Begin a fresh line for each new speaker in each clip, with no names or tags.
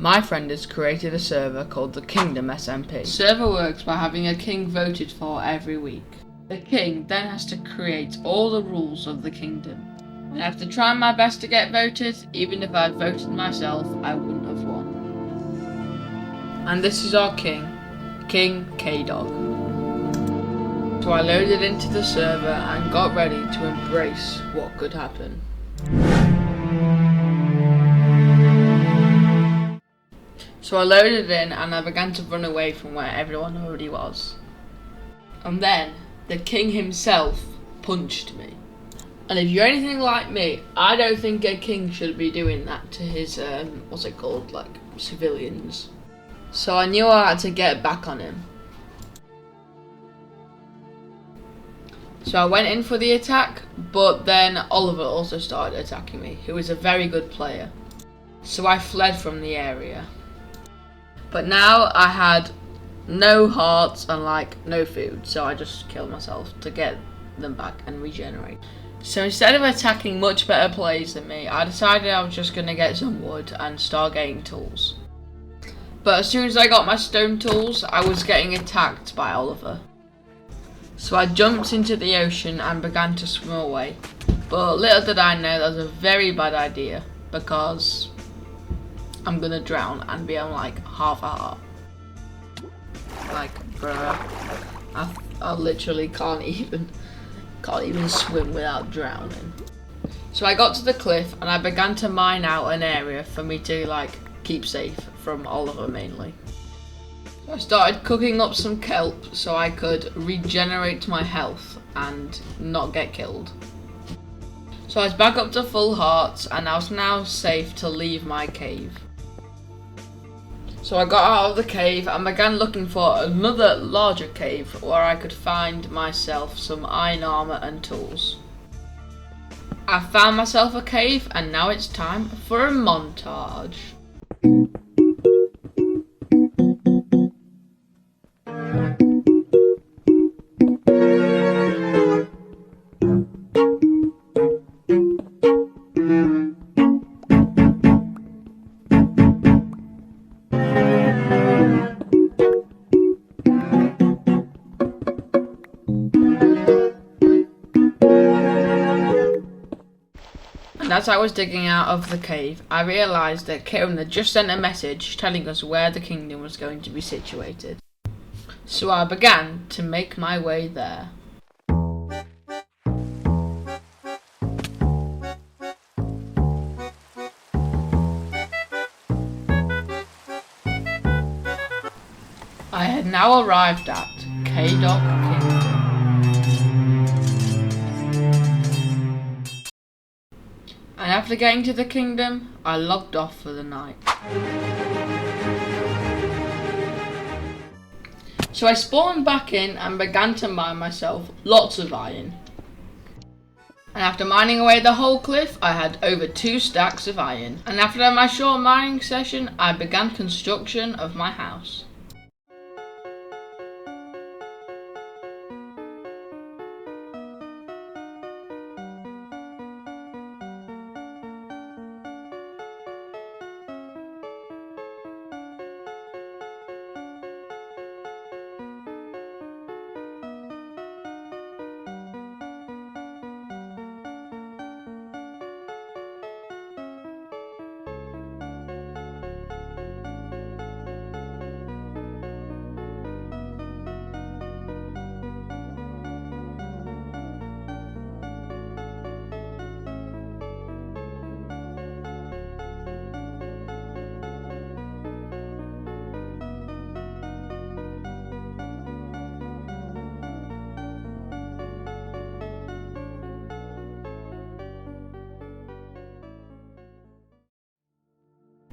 My friend has created a server called the Kingdom SMP. The server works by having a king voted for every week. The king then has to create all the rules of the kingdom. I have to try my best to get voted. Even if I had voted myself, I wouldn't have won. And this is our king, King K-Dog. So I loaded into the server and got ready to embrace what could happen. So I loaded in and I began to run away from where everyone already was. And then the king himself punched me. And if you're anything like me, I don't think a king should be doing that to his, civilians. So I knew I had to get back on him. So I went in for the attack, but then Oliver also started attacking me, who is a very good player. So I fled from the area. But now I had no hearts and no food, so I just killed myself to get them back and regenerate. So instead of attacking much better players than me, I decided I was just going to get some wood and start getting tools. But as soon as I got my stone tools, I was getting attacked by Oliver. So I jumped into the ocean and began to swim away. But little did I know that was a very bad idea, because I'm gonna drown and be on half a heart. Bruh, I literally can't even swim without drowning. So I got to the cliff and I began to mine out an area for me to keep safe from Oliver mainly. So I started cooking up some kelp so I could regenerate my health and not get killed. So I was back up to full hearts and I was now safe to leave my cave. So I got out of the cave and began looking for another larger cave where I could find myself some iron armor and tools. I found myself a cave and now it's time for a montage. As I was digging out of the cave, I realised that Kieran had just sent a message telling us where the kingdom was going to be situated. So I began to make my way there. I had now arrived at K-Dog Kingdom. And after getting to the kingdom, I logged off for the night. So I spawned back in and began to mine myself lots of iron. And after mining away the whole cliff, I had over 2 stacks of iron. And after my short mining session, I began construction of my house.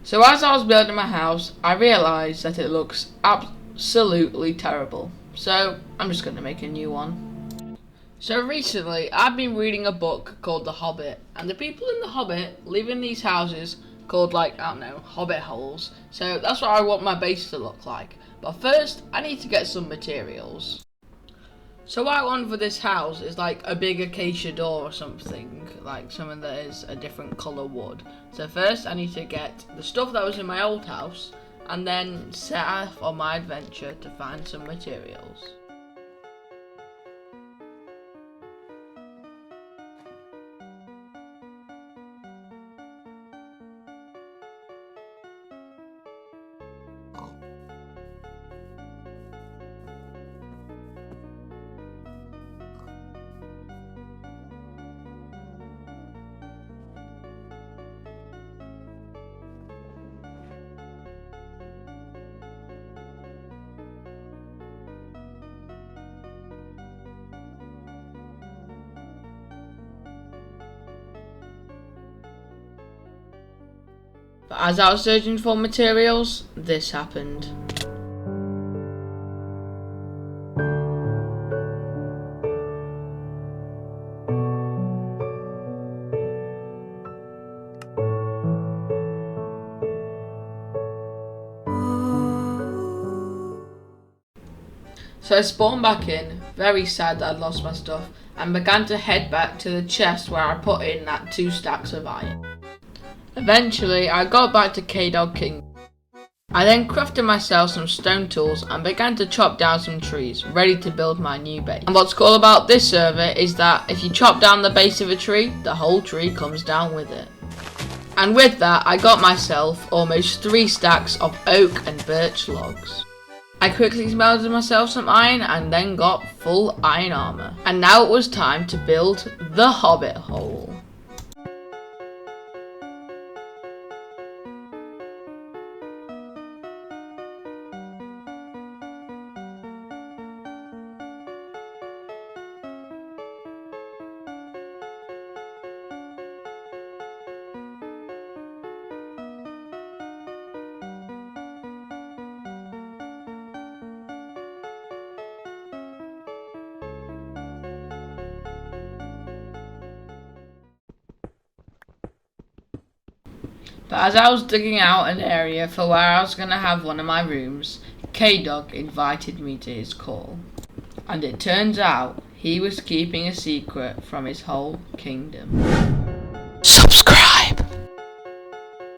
So as I was building my house, I realised that it looks absolutely terrible. So I'm just going to make a new one. So recently, I've been reading a book called The Hobbit, and the people in The Hobbit live in these houses called hobbit holes. So that's what I want my base to look like. But first, I need to get some materials. So what I want for this house is like a big acacia door or something, like something that is a different colour wood. So first I need to get the stuff that was in my old house and then set off on my adventure to find some materials. But as I was searching for materials, this happened. So I spawned back in, very sad that I'd lost my stuff, and began to head back to the chest where I put in that 2 stacks of iron. Eventually, I got back to K-Dog King. I then crafted myself some stone tools and began to chop down some trees, ready to build my new base. And what's cool about this server is that if you chop down the base of a tree, the whole tree comes down with it. And with that, I got myself almost 3 stacks of oak and birch logs. I quickly smelted myself some iron and then got full iron armor. And now it was time to build the Hobbit hole. But as I was digging out an area for where I was going to have one of my rooms, K-Dog invited me to his call. And it turns out he was keeping a secret from his whole kingdom.